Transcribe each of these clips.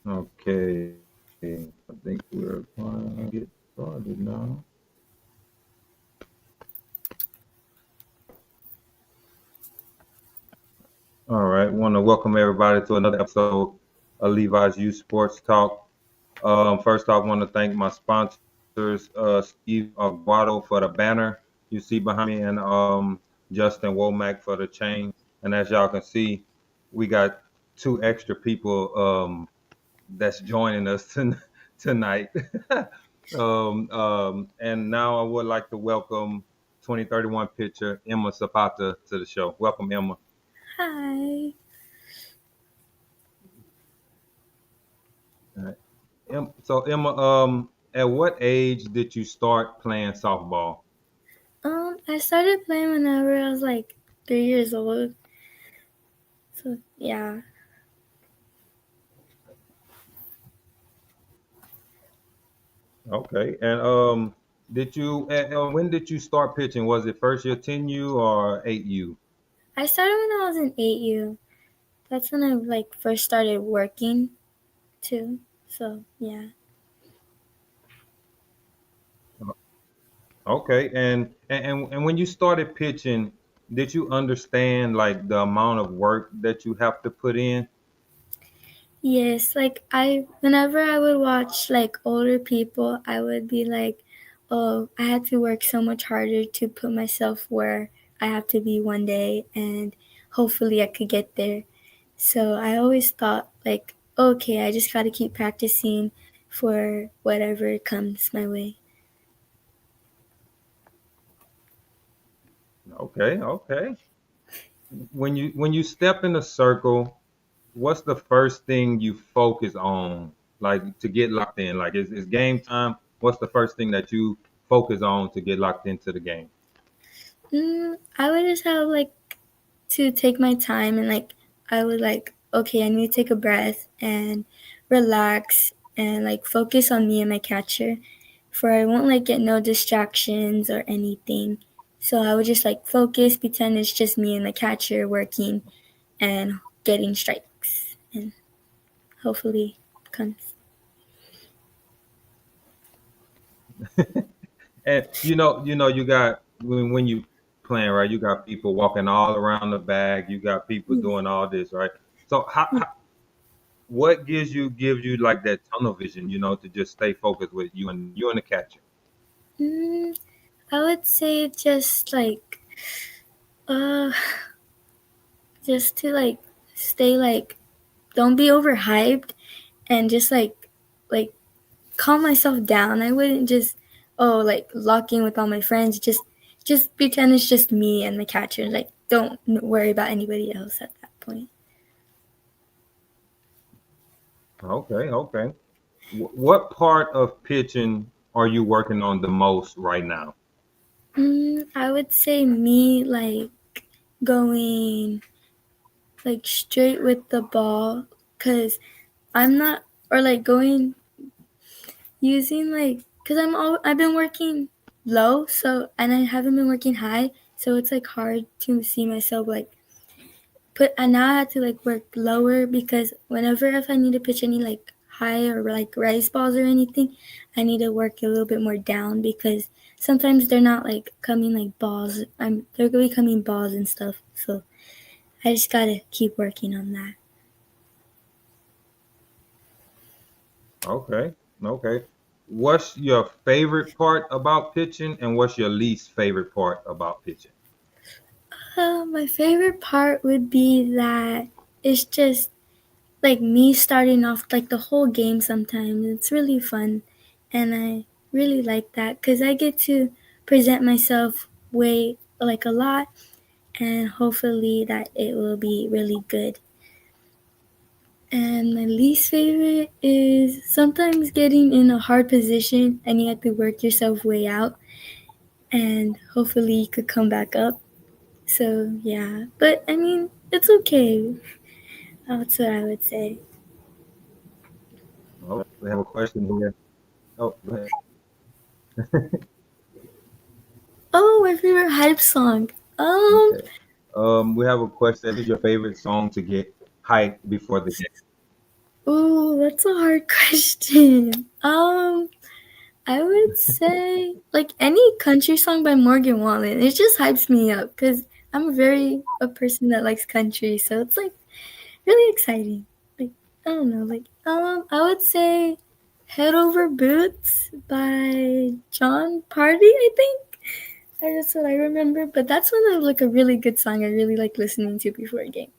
Okay, I think we're going to get started now. All right, want to welcome everybody to another episode of Levi's Youth Sports Talk. First off, I want to thank my sponsors, Steve Aguado for the banner you see behind me, and Justin Womack for the chain. And as y'all can see, we got two extra people that's joining us tonight. And now I would like to welcome 2031 pitcher Emma Zapata to the show. Welcome, Emma. Hi. All right. So Emma, at what age did you start playing softball? I started playing whenever I was like 3 years old. So yeah. Okay, and when did you start pitching? Was it first year 10U or 8U? I started when I was in 8U. That's when I like first started working too. So yeah. Okay, and when you started pitching, did you understand like the amount of work that you have to put in? Yes, like I whenever I would watch like older people, I would be like, oh, I had to work so much harder to put myself where I have to be one day and hopefully I could get there. So I always thought like, okay, I just got to keep practicing for whatever comes my way. Okay, okay. When you step in a circle, what's the first thing you focus on, like to get locked in? Like it's game time. What's the first thing that you focus on to get locked into the game? I would just have like to take my time and like I would like, okay, I need to take a breath and relax and like focus on me and my catcher for I won't like get no distractions or anything. So I would just like focus, pretend it's just me and the catcher working and getting strikes and hopefully comes. And you got when you playing right, you got people walking all around the bag. You got people doing all this, right? So what gives you like that tunnel vision, to just stay focused with you and the catcher? Mm, I would say just like uh just to like stay like don't be overhyped and just like calm myself down. I wouldn't just like lock in with all my friends. Just pretend it's just me and the catcher. Like don't worry about anybody else at that point. Okay, okay. What part of pitching are you working on the most right now? I would say me like going like straight with the ball because I'm not or like going using like because I've been working low so and I haven't been working high so it's like hard to see myself like put I now had to like work lower because whenever if I need to pitch any like high or like rice balls or anything, I need to work a little bit more down because sometimes they're not like coming like balls. They're becoming balls and stuff. So I just gotta keep working on that. Okay, okay. What's your favorite part about pitching, and what's your least favorite part about pitching? My favorite part would be that it's just like me starting off like the whole game sometimes. It's really fun and I really like that because I get to present myself way like a lot and hopefully that it will be really good. And my least favorite is sometimes getting in a hard position and you have to work yourself way out and hopefully you could come back up. So yeah, but I mean it's okay. That's what I would say. Okay, we have a question here. Oh, go ahead. Oh, my favorite hype song. Um, Okay. We have a question. What is your favorite song to get hyped before the game? Ooh, that's a hard question. I would say like any country song by Morgan Wallen. It just hypes me up because I'm very a person that likes country, so it's like really exciting. Like I don't know, like I would say "Head Over Boots" by John Party. I think that's what I remember. But that's one of like a really good song. I really like listening to before a game.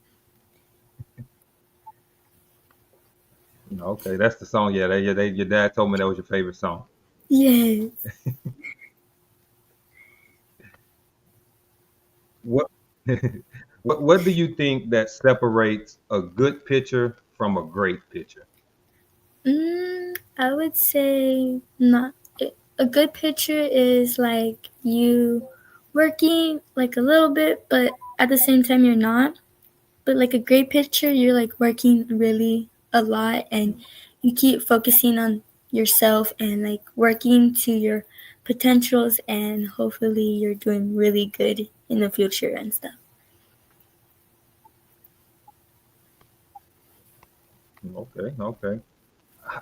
Okay, that's the song. Yeah, your dad told me that was your favorite song. Yes. What what do you think that separates a good pitcher from a great pitcher? I would say not. A good picture is like you working like a little bit, but at the same time you're not. But like a great picture, you're like working really a lot and you keep focusing on yourself and like working to your potentials and hopefully you're doing really good in the future and stuff. Okay, okay.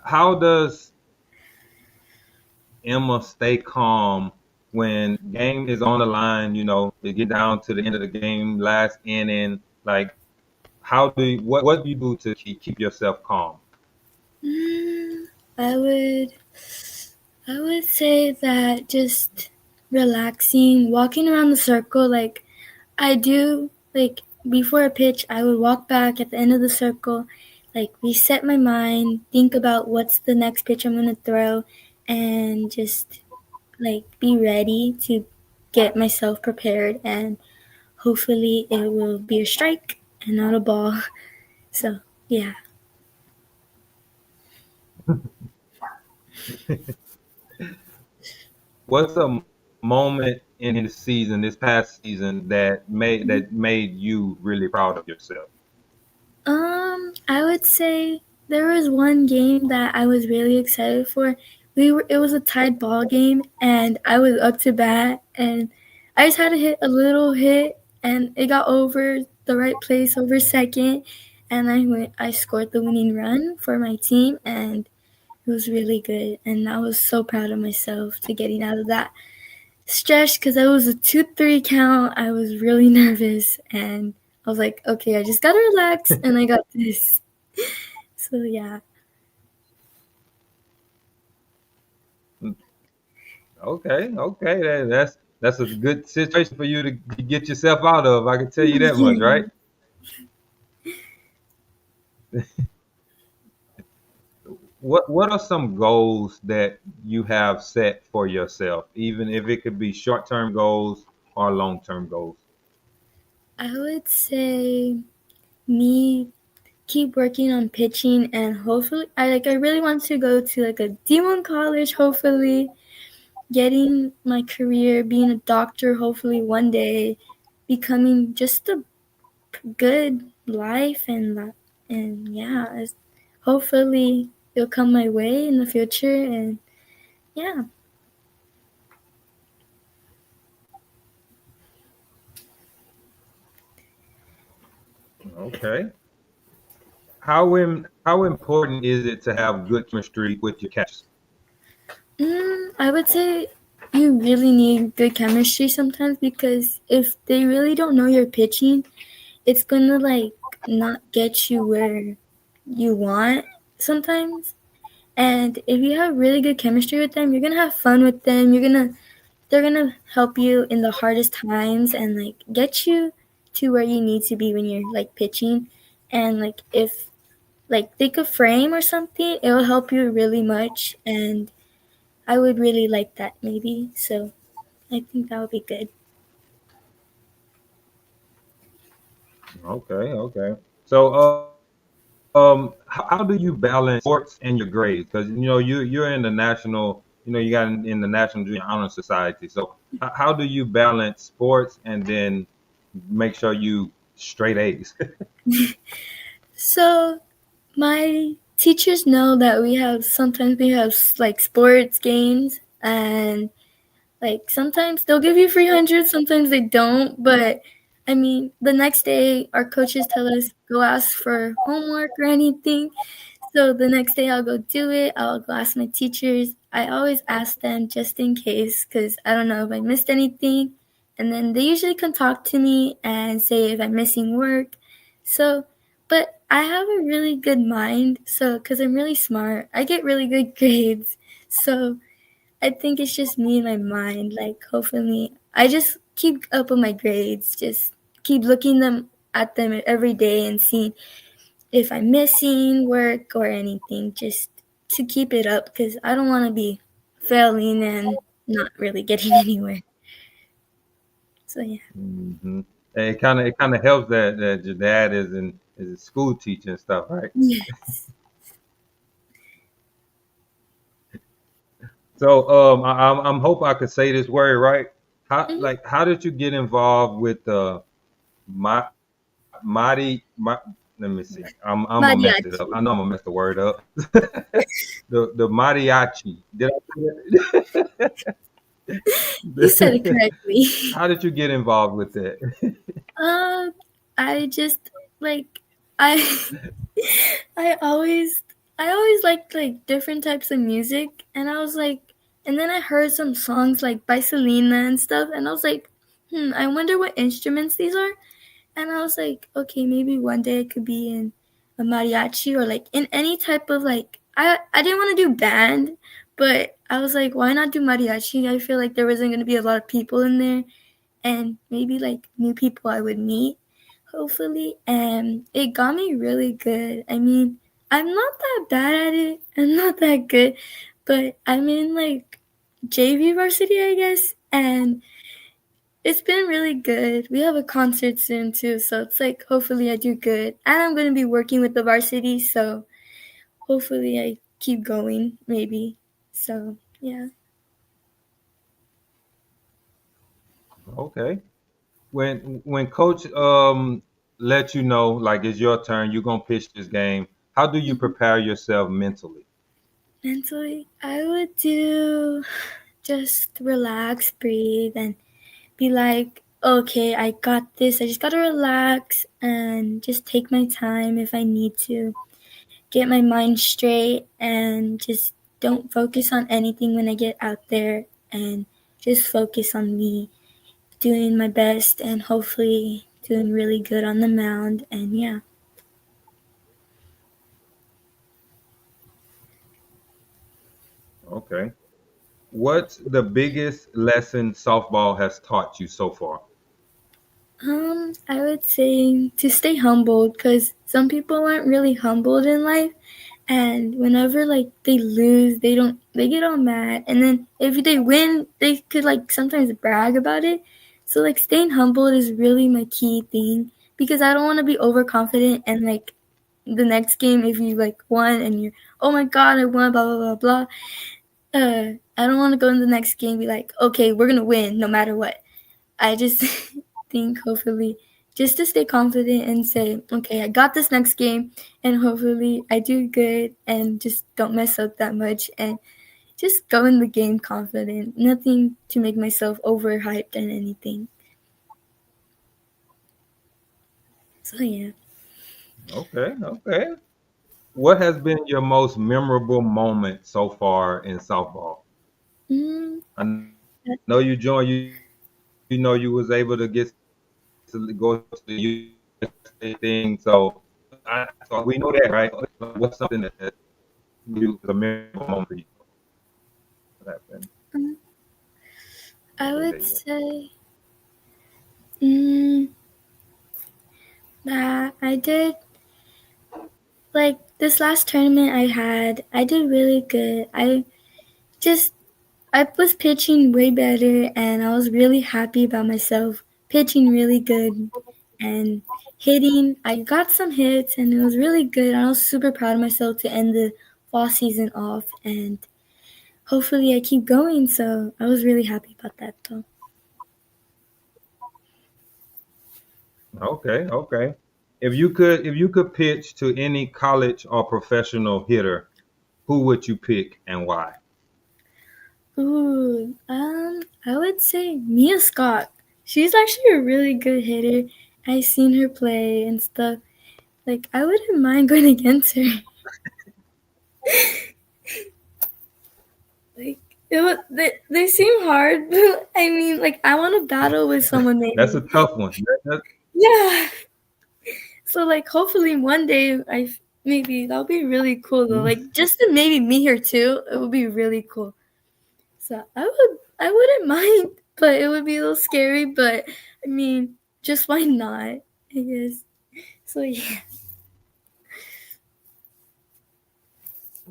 How does Emma stay calm when game is on the line? You know, it get down to the end of the game, last inning. Like, what do you do to keep yourself calm? Mm, I would I would say that just relaxing, walking around the circle like I do like before a pitch, I would walk back at the end of the circle, like reset my mind, think about what's the next pitch I'm gonna throw, and just like be ready to get myself prepared. And hopefully, it will be a strike and not a ball. So yeah. What's a moment in the season, this past season, that made you really proud of yourself? I would say there was one game that I was really excited for. It was a tied ball game and I was up to bat and I just had to hit a little hit and it got over the right place over second and I scored the winning run for my team and it was really good and I was so proud of myself to getting out of that stretch because it was a 2-3 count. I was really nervous and I was like, okay, I just gotta relax and I got this. So yeah. Okay, okay, that's a good situation for you to get yourself out of. I can tell you that much, right? Yeah. What are some goals that you have set for yourself, even if it could be short-term goals or long-term goals? I would say me keep working on pitching and hopefully I really want to go to like a D1 college, hopefully getting my career, being a doctor, hopefully one day, becoming just a good life and yeah, hopefully it'll come my way in the future and yeah. Okay. How important is it to have good chemistry with your catchers? I would say you really need good chemistry sometimes because if they really don't know your pitching, it's gonna like not get you where you want sometimes. And if you have really good chemistry with them, you're gonna have fun with them. They're gonna help you in the hardest times and like get you to where you need to be when you're like pitching. And like if like think a frame or something, it will help you really much. And I would really like that maybe. So I think that would be good. Okay, okay. So, how do you balance sports and your grades? Because you're in the national, you got in the National Junior Honor Society. So, how do you balance sports and then make sure you straight A's? So my teachers know that sometimes we have like sports games and like sometimes they'll give you 300, sometimes they don't. But I mean, the next day our coaches tell us go ask for homework or anything. So the next day I'll go do it. I'll go ask my teachers. I always ask them just in case because I don't know if I missed anything. And then they usually come talk to me and say if I'm missing work. So, but I have a really good mind. So, because I'm really smart, I get really good grades. So, I think it's just me and my mind. Like, hopefully, I just keep up with my grades. Just keep looking at them every day and seeing if I'm missing work or anything, just to keep it up because I don't want to be failing and not really getting anywhere. So yeah. Hmm. It kind of helps that your dad is a school teacher and stuff, right? Yes. So I'm hope I could say this word right. Mhm. How did you get involved with the my let me see. I'm gonna mess it up. Mariachi. I know I'm gonna mess the word up. The mariachi. Did You said it I? correctly. How did you get involved with that? um, I just like I I always I always liked like different types of music, and I was like, and then I heard some songs like by Selena and stuff, and I was like, I wonder what instruments these are. And I was like, okay, maybe one day I could be in a mariachi or like in any type of like I didn't want to do band, but I was like, why not do mariachi? I feel like there wasn't gonna be a lot of people in there and maybe like new people I would meet, hopefully. And it got me really good. I mean, I'm not that bad at it. I'm not that good, but I'm in like JV varsity, I guess, and it's been really good. We have a concert soon too, so it's like hopefully I do good. And I'm gonna be working with the varsity, so hopefully I keep going, maybe. So yeah. Okay. When coach let you know like it's your turn, you're gonna pitch this game. How do you Mhm. prepare yourself mentally? Mentally, I would do just relax, breathe, and be like, okay, I got this. I just gotta relax and just take my time if I need to. Get my mind straight and just don't focus on anything when I get out there and just focus on me doing my best and hopefully doing really good on the mound and yeah. Okay. What's the biggest lesson softball has taught you so far? I would say to stay humbled because some people aren't really humbled in life, and whenever like they lose, they get all mad, and then if they win, they could like sometimes brag about it. So like staying humbled is really my key thing because I don't want to be overconfident and like the next game if you like won and you're oh my god I won blah blah blah blah. I don't want to go in the next game and be like okay we're gonna win no matter what. I just think hopefully just to stay confident and say, okay, I got this next game, and hopefully I do good and just don't mess up that much and just go in the game confident. Nothing to make myself overhyped and anything. So yeah. Okay, okay. What has been your most memorable moment so far in softball? Mm, I know you joined. You know you was able to get to go to the USA thing. So we know that, right? What's something that you was a memorable moment for you? What happened? um, I Okay, would there you go. say mm, that I did like this last tournament I had. I did really good. Just I was pitching way better and I was really happy about myself. Pitching really good and hitting. I got some hits and it was really good. I was super proud of myself to end the fall season off and hopefully I keep going. So I was really happy about that though. Okay, okay. If you could pitch to any college or professional hitter, who would you pick and why? Ooh, I would say Mia Scott. She's actually a really good hitter. I've seen her play and stuff. Like I wouldn't mind going against her. Like they seem hard, but I mean, like I want to battle with someone That's maybe. a tough one. Yeah. So like hopefully one day maybe that'll be really cool though. Like just to maybe meet her too, it would be really cool. So I wouldn't mind, but it would be a little scary. But I mean, just why not? I guess. So yeah.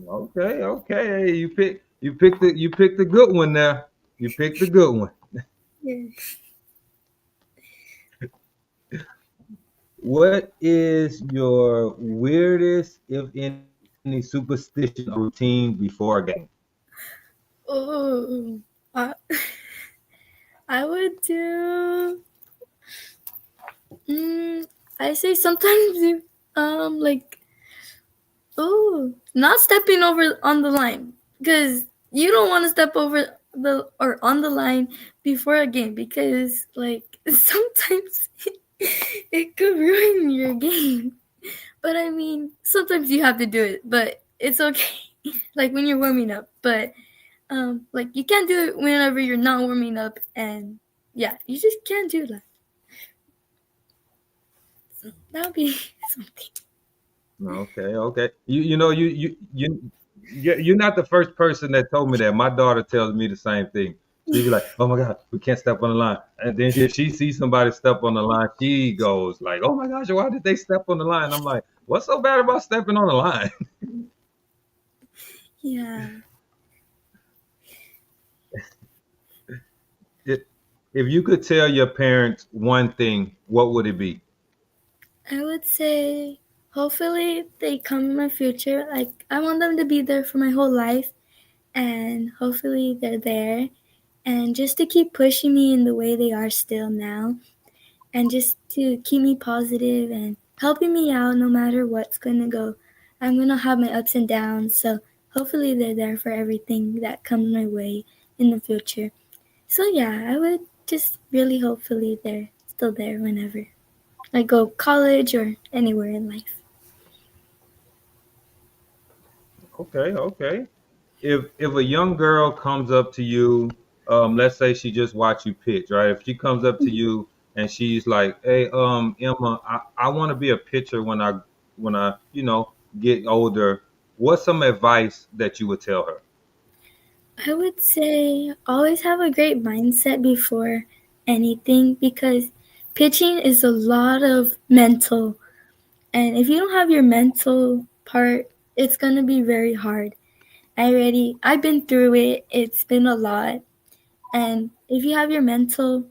Okay, okay. Hey, you picked a good one there. You picked a good one. Yeah. What is your weirdest, if any, superstition or routine before a game? Oh, I, I would do. Mm, I say sometimes you like not stepping over on the line because you don't want to step over the or on the line before a game because like sometimes it could ruin your game. But I mean, sometimes you have to do it, but it's okay. Like when you're warming up, but like you can't do it whenever you're not warming up, and yeah, you just can't do that. So that would be something. Okay, okay. You're not the first person that told me that. My daughter tells me the same thing. She be like, "Oh my God, we can't step on the line." And then if she sees somebody step on the line, she goes like, "Oh my gosh, why did they step on the line?" I'm like, "What's so bad about stepping on the line?" Yeah, If if you could tell your parents one thing, what would it be? I would say hopefully they come in my future. Like I want them to be there for my whole life, and hopefully they're there, and just to keep pushing me in the way they are still now, and just to keep me positive and helping me out no matter what's gonna go. I'm gonna have my ups and downs, so hopefully they're there for everything that comes my way in the future. So yeah, I would just really hopefully they're still there whenever I go college or anywhere in life. Okay, okay. If a young girl comes up to you, let's say she just watched you pitch, right? If she comes up to you and she's like, "Hey, Emma, I want to be a pitcher when I get older." What's some advice that you would tell her? I would say always have a great mindset before anything because pitching is a lot of mental. And if you don't have your mental part, it's going to be very hard. I've been through it. It's been a lot. And if you have your mental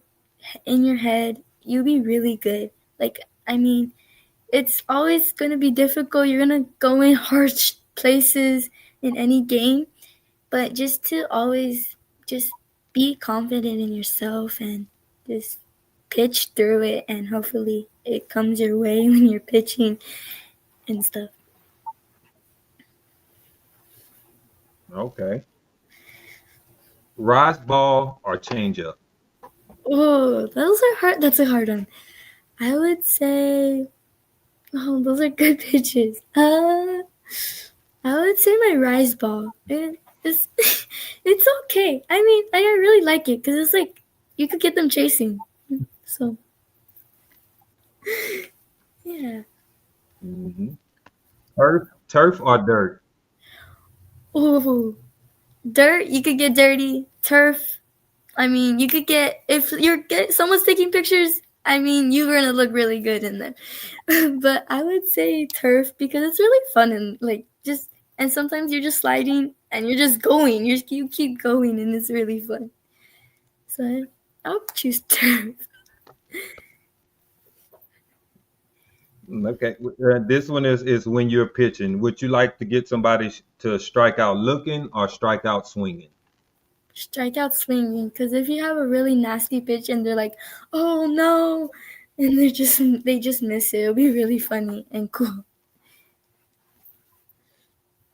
in your head, you'll be really good. Like, I mean, it's always going to be difficult. You're going to go in harsh places in any game, but just to always just be confident in yourself and just pitch through it and hopefully it comes your way when you're pitching and stuff. Okay. Rise ball or change up? Oh, those are hard. That's a hard one. I would say, oh, those are good pitches. I would say my rise ball. It's it's okay. I mean, I really like it because it's like you could get them chasing. So yeah. Hmm. Turf or dirt? Oh, dirt. You could get dirty. Turf. I mean, you could get if someone's taking pictures. I mean, you're gonna look really good in there. But I would say turf because it's really fun and like just and sometimes you're just sliding and you're just going. You keep going and it's really fun. So I'll choose turf. Okay, this one is when you're pitching. Would you like to get somebody to strike out looking or strike out swinging? Strike out swinging because if you have a really nasty pitch and they're like, oh no, and they just miss it, it'll be really funny and cool.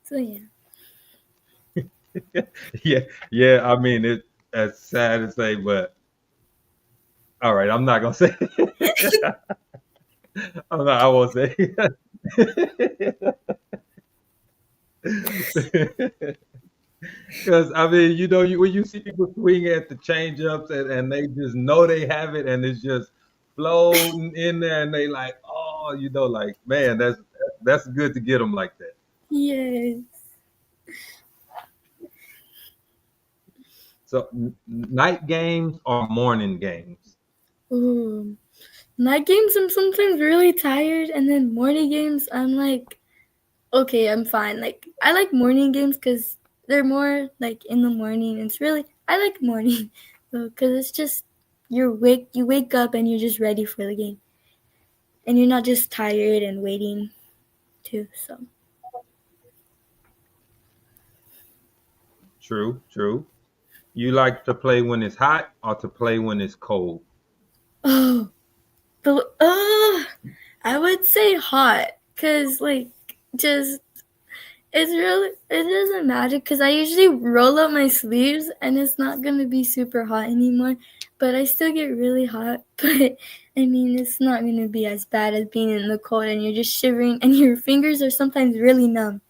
So yeah. Yeah, yeah. I mean, it's sad to say, but all right, I'm not gonna say. I won't say. Because I mean, when you see people swing at the change ups and they just know they have it and it's just floating in there and they like, oh, like man, that's good to get them like that. Yes. So night games or morning games? Ooh. Night games, I'm sometimes really tired, and then morning games, I'm like, okay, I'm fine. Like, I like morning games because they're more like in the morning. It's really, I like morning though, because it's just, you wake up and you're just ready for the game. And you're not just tired and waiting too, so. True, true. You like to play when it's hot or to play when it's cold? Oh, I would say hot, because, like, just it doesn't matter because I usually roll up my sleeves and it's not gonna be super hot anymore. But I still get really hot. But I mean, it's not gonna be as bad as being in the cold and you're just shivering and your fingers are sometimes really numb.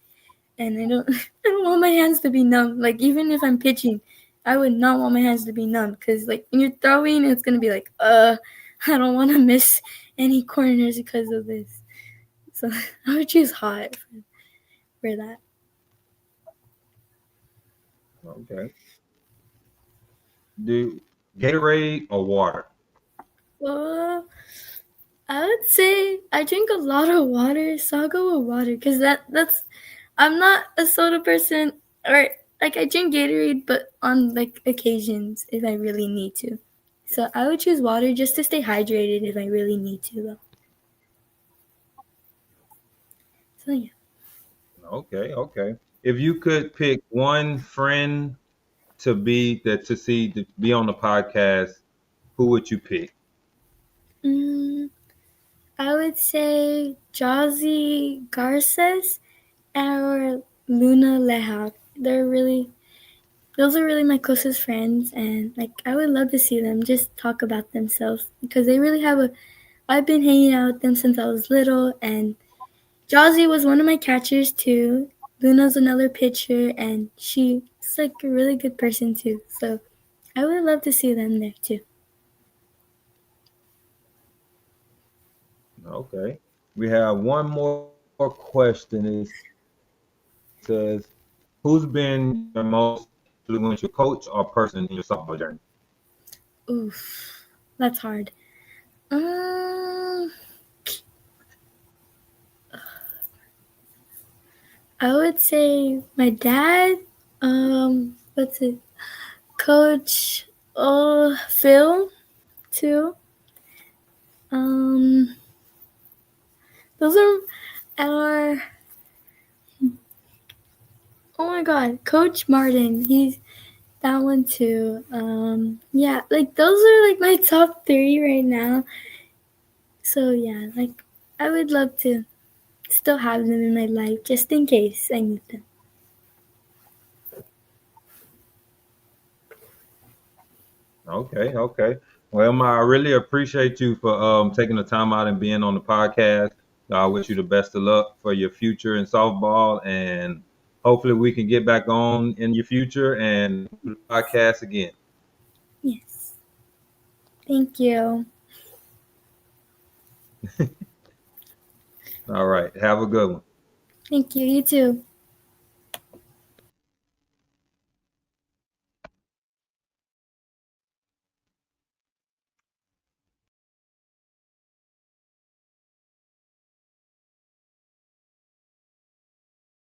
And I don't, I don't want my hands to be numb. Like even if I'm pitching, I would not want my hands to be numb because like when you're throwing, it's gonna be like, I don't want to miss any corners because of this. So I would choose hot for that. Okay. Do Gatorade or water? Uh, I would say I drink a lot of water, so I'll go with water because that's I'm not a soda person or like I drink Gatorade, but on like occasions if I really need to. So I would choose water just to stay hydrated if I really need to though. So yeah. Okay, okay. If you could pick one friend to be on the podcast, who would you pick? Mm, I would say Jazzy Garces or Luna Lehak. Those are really my closest friends, and like I would love to see them just talk about themselves because they really have a. I've been hanging out with them since I was little, and Jazzy was one of my catchers too. Luna's another pitcher, and she's like a really good person too. So I would love to see them there too. Okay. We have one more question. It says, who's been your most influential coach or person in your softball journey? Oof, that's hard. Um, I would say my dad. What's it? Coach Phil too. Um, those are our. Oh my God, Coach Martin. He's that one too. Yeah, like those are like my top three right now. So yeah, like I would love to still have them in my life just in case I need them. Okay, okay. Well, Ma, I really appreciate you for taking the time out and being on the podcast. I wish you the best of luck for your future in softball, and hopefully we can get back on in your future and do the podcast again. Yes. Thank you. All right. Have a good one. Thank you. You too.